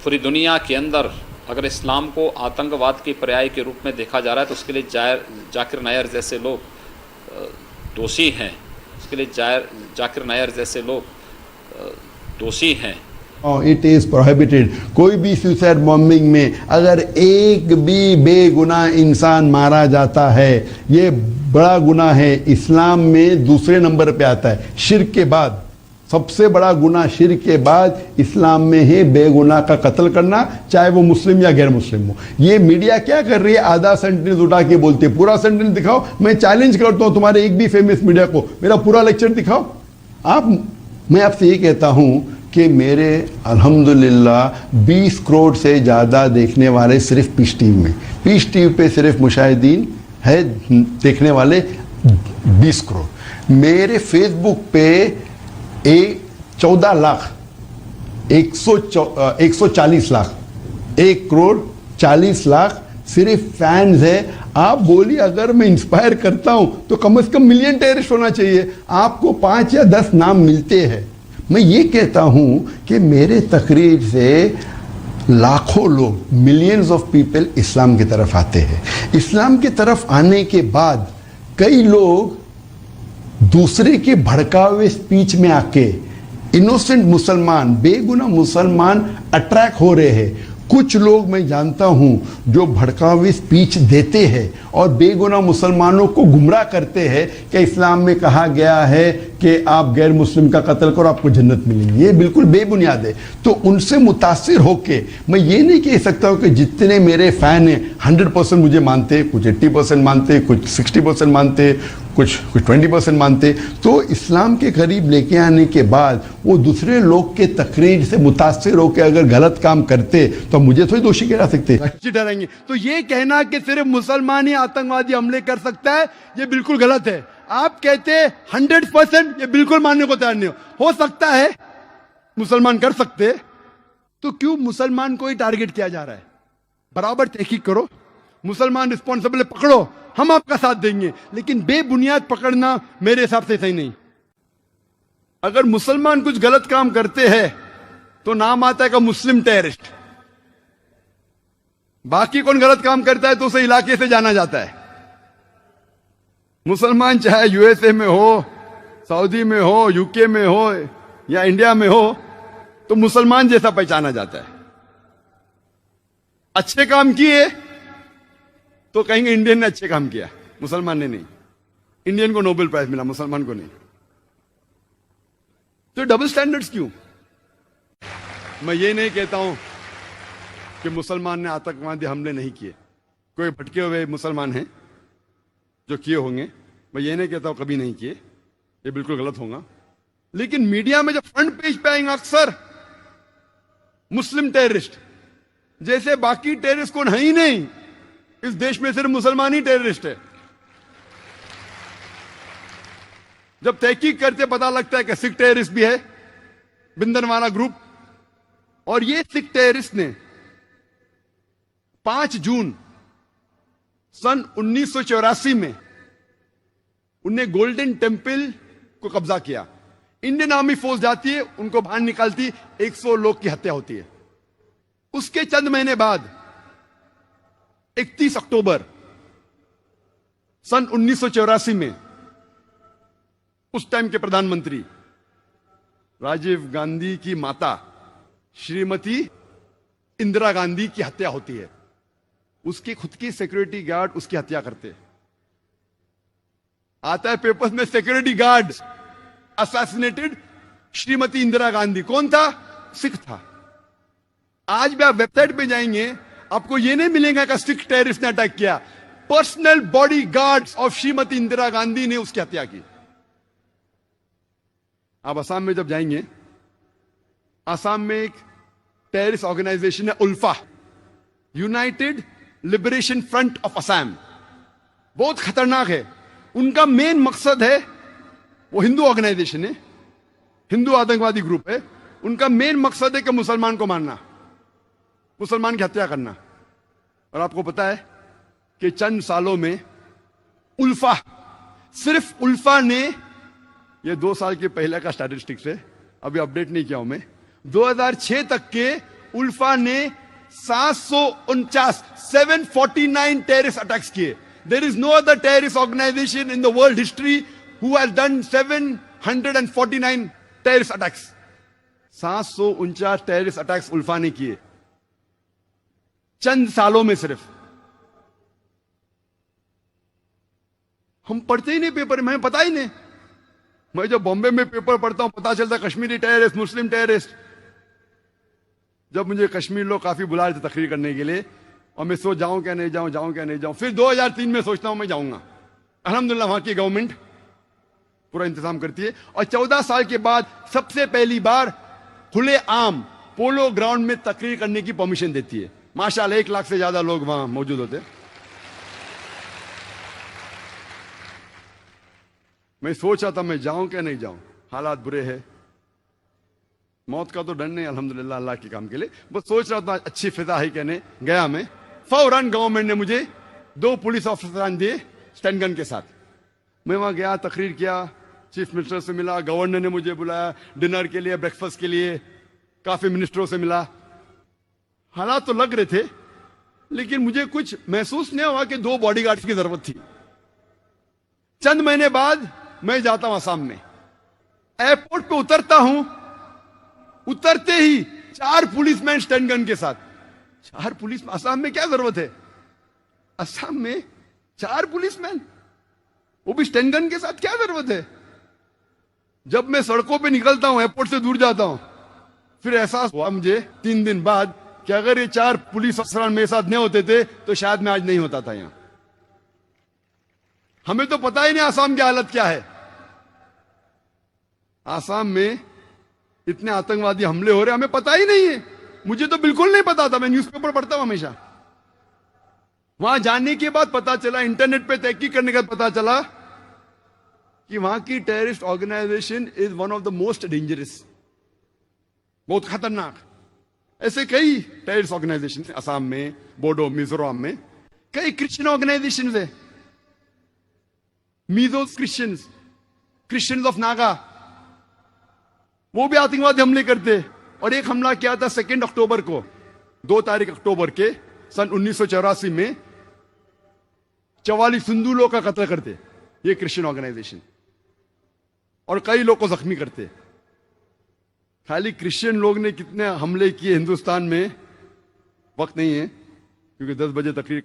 पूरी दुनिया के अंदर अगर इस्लाम को आतंकवाद के पर्याय के रूप में देखा जा रहा है तो उसके लिए जाकिर नायर जैसे लोग दोषी हैं। उसके लिए जाकिर नायर जैसे लोग दोषी हैं। It is prohibited. कोई भी सुसाइड बॉम्बिंग में अगर एक भी बेगुनाह इंसान मारा जाता है, ये बड़ा गुनाह है। इस्लाम में दूसरे नंबर पे आता है, शिर्क के बाद। सबसे बड़ा गुनाह शिर्क के बाद इस्लाम में है बेगुनाह का कत्ल करना, चाहे वो मुस्लिम या गैर मुस्लिम हो। ये मीडिया क्या कर रही है, आधा सेंटेंस उठा के बोलते, पूरा सेंटेंस दिखाओ। मैं चैलेंज करता हूं तुम्हारे एक भी फेमस मीडिया को, मेरा पूरा लेक्चर दिखाओ आप। मैं आपसे ये कहता हूं कि मेरे अल्हम्दुलिल्लाह 20 करोड़ से ज़्यादा देखने वाले सिर्फ पीस टीवी में, पीस टीवी पे सिर्फ मुशाहिदीन है देखने वाले 20 करोड़। मेरे फेसबुक पे 14 लाख 140 लाख 1 करोड़ 40 लाख सिर्फ फैंस है। आप बोलिए अगर मैं इंस्पायर करता हूं तो कम से कम मिलियन टेररिस्ट होना चाहिए। आपको 5 या 10 नाम मिलते हैं। मैं ये कहता हूं कि मेरे तकरीर से लाखों लोग, मिलियंस ऑफ पीपल इस्लाम की तरफ आते हैं। इस्लाम की तरफ आने के बाद कई लोग दूसरे के भड़कावे स्पीच में आके इनोसेंट मुसलमान, बेगुनाह मुसलमान अट्रैक्ट हो रहे हैं। कुछ लोग मैं जानता हूं जो भड़कावी स्पीच देते हैं और बेगुनाह मुसलमानों को गुमराह करते हैं कि इस्लाम में कहा गया है कि आप गैर मुस्लिम का कत्ल करो आपको जन्नत मिलेगी। ये बिल्कुल बेबुनियाद है। तो उनसे मुतासिर होके मैं ये नहीं कह सकता हूं कि जितने मेरे फैन हैं 100% मुझे मानते, कुछ 80% मानते, कुछ 60% मानते, कुछ 20% मानते। तो इस्लाम के करीब लेके आने के बाद वो दूसरे लोग के तकरीर से मुतासिर होकर अगर गलत काम करते तो मुझे थोड़ी दोषी कह सकते डरेंगे। तो ये कहना कि सिर्फ मुसलमान ही आतंकवादी हमले कर सकता है, ये बिल्कुल गलत है। आप कहते 100%, ये बिल्कुल मानने को तैयार नहीं हो सकता है मुसलमान कर सकते, तो क्यों मुसलमान को ही टारगेट किया जा रहा है? बराबर तहकीक करो, मुसलमान रिस्पॉन्सिबल पकड़ो, हम आपका साथ देंगे, लेकिन बेबुनियाद पकड़ना मेरे हिसाब से सही नहीं। अगर मुसलमान कुछ गलत काम करते हैं तो नाम आता है का मुस्लिम टेररिस्ट। बाकी कौन गलत काम करता है तो उसे इलाके से जाना जाता है। मुसलमान चाहे यूएसए में हो, सऊदी में हो, यूके में हो या इंडिया में हो, तो मुसलमान जैसा पहचाना जाता है। अच्छे काम किए तो कहेंगे इंडियन ने अच्छे काम किया, मुसलमान ने नहीं। इंडियन को नोबेल प्राइज मिला, मुसलमान को नहीं। तो डबल स्टैंडर्ड्स क्यों? मैं ये नहीं कहता हूं कि मुसलमान ने आतंकवादी हमले नहीं किए। कोई भटके हुए मुसलमान हैं जो किए होंगे, मैं ये नहीं कहता हूं कभी नहीं किए, ये बिल्कुल गलत होगा। लेकिन मीडिया में जब फ्रंट पेज पे आएंगे अक्सर मुस्लिम टेररिस्ट, जैसे बाकी टेररिस्ट कौन है ही नहीं, इस देश में सिर्फ मुसलमान ही टेररिस्ट है। जब तहकीक करते पता लगता है कि सिख टेररिस्ट भी है, बिंदरवाला ग्रुप। और ये सिख टेररिस्ट ने 5 जून सन 1984 में उनने गोल्डन टेम्पल को कब्जा किया। इंडियन आर्मी फोर्स जाती है, उनको बाहर निकालती, 100 लोग की हत्या होती है। उसके चंद महीने बाद 31 अक्टूबर सन 1984 में उस टाइम के प्रधानमंत्री राजीव गांधी की माता श्रीमती इंदिरा गांधी की हत्या होती है। उसकी खुद की सिक्योरिटी गार्ड उसकी हत्या करते। आता है पेपर्स में security guard assassinated Shrimati Indira Gandhi. कौन था? सिख था। आज भी आप वेबसाइट पे जाएंगे, आपको यह नहीं मिलेगा कि सिख टेररिस्ट ने अटैक किया। Personal body guards of Shrimati Indira Gandhi ने उसकी हत्या की। आप असम में जब जाएंगे, असम में एक टेररिस्ट ऑर्गेनाइजेशन है ULFA, United Liberation Front of Assam. बहुत खतरनाक है। उनका मेन मकसद है, वो हिंदू ऑर्गेनाइजेशन है, हिंदू आतंकवादी ग्रुप है। उनका मेन मकसद है कि मुसलमान को मारना, मुसलमान की हत्या करना। और आपको पता है कि चंद सालों में उल्फा, सिर्फ उल्फा ने, ये 2 साल के पहले का स्टैटिस्टिक्स है, अभी अपडेट नहीं किया हूं मैं, 2006 तक के उल्फा ने 749 टेररिस्ट अटैक्स किए. There is no other terrorist organization in the world history who has done 749 terrorist attacks. 749 terrorist attacks ULFA ने किए चंद सालों में सिर्फ. हम पढ़ते ही नहीं पेपर में, हमें पता ही नहीं. मैं जब बॉम्बे में पेपर पढ़ता हूं पता चलता कश्मीरी टेररिस्ट, मुस्लिम टेररिस्ट. जब मुझे कश्मीर लोग काफी बुला रहे थे तकरीर करने के लिए और मैं सोच जाऊं क्या नहीं जाऊं, जाऊं क्या नहीं जाऊं. फिर 2003 में सोचता हूं मैं जाऊंगा. अल्हम्दुलिल्लाह वहां की गवर्नमेंट पूरा इंतजाम करती है. और 14 साल के बाद सबसे पहली बार खुले आम पोलो ग्राउंड में तकरीर करने की परमिशन देती है. माशाल्लाह 1 लाख से ज्यादा लोग वहां मौजूद होते. मैं सोच रहा था मैं जाऊं क्या नहीं जाऊं. हालात बुरे हैं. मौत का तो डर नहीं अल्हम्दुलिल्लाह अल्लाह के काम के लिए. बस सोच रहा था अच्छी फिजा है कहने गया मैं. फौरन गवर्नमेंट ने मुझे 2 पुलिस ऑफिसर दिए स्टैंड गन के साथ. मैं वहां गया, तकरीर किया, चीफ मिनिस्टर से मिला, गवर्नर ने मुझे बुलाया डिनर के लिए, ब्रेकफास्ट के लिए, काफी मिनिस्टरों से मिला. हालात तो लग रहे थे लेकिन मुझे कुछ महसूस नहीं हुआ कि 2 बॉडीगार्ड्स की जरूरत थी. चंद महीने बाद मैं जाता हूं आसाम में. एयरपोर्ट पे उतरता हूं, उतरते ही 4 पुलिसमैन स्टैंड गन के साथ. 4 पुलिस आसाम में क्या जरूरत है? आसाम में 4 पुलिसमैन, वो भी स्टैंड गन के साथ, क्या जरूरत है? जब मैं सड़कों पे निकलता हूं, एयरपोर्ट से दूर जाता हूं, फिर एहसास हुआ मुझे 3 दिन बाद कि अगर ये 4 पुलिस अफसर मेरे साथ नहीं होते थे तो शायद मैं आज नहीं होता था यहां. हमें तो पता ही नहीं आसाम की हालत क्या है. आसाम में इतने आतंकवादी हमले हो रहे हमें पता ही नहीं है. मुझे तो बिल्कुल नहीं पता था. मैं न्यूज़पेपर पढ़ता हूं हमेशा. वहां जाने के बाद पता चला, इंटरनेट पे तहकीक करने के बाद पता चला कि वहां की terrorist organisation is one of the most dangerous, बहुत खतरनाक. ऐसे कई टेररिस्ट ऑर्गेनाइजेशन है असम में, बोडो, मिजोरम में. कई क्रिश्चियन ऑर्गेनाइजेशन है, मीजो क्रिश्चियंस ऑफ नागा, वो भी आतंकवादी हमले करते. और एक हमला किया था 2 अक्टूबर को, 2 तारीख अक्टूबर के सन 1984 में 44 हिंदू लोग का कत्ल करते ये क्रिश्चियन ऑर्गेनाइजेशन, और कई लोग को जख्मी करते. खाली क्रिश्चियन लोग ने कितने हमले किए हिंदुस्तान में वक्त नहीं है क्योंकि 10 बजे तकरीर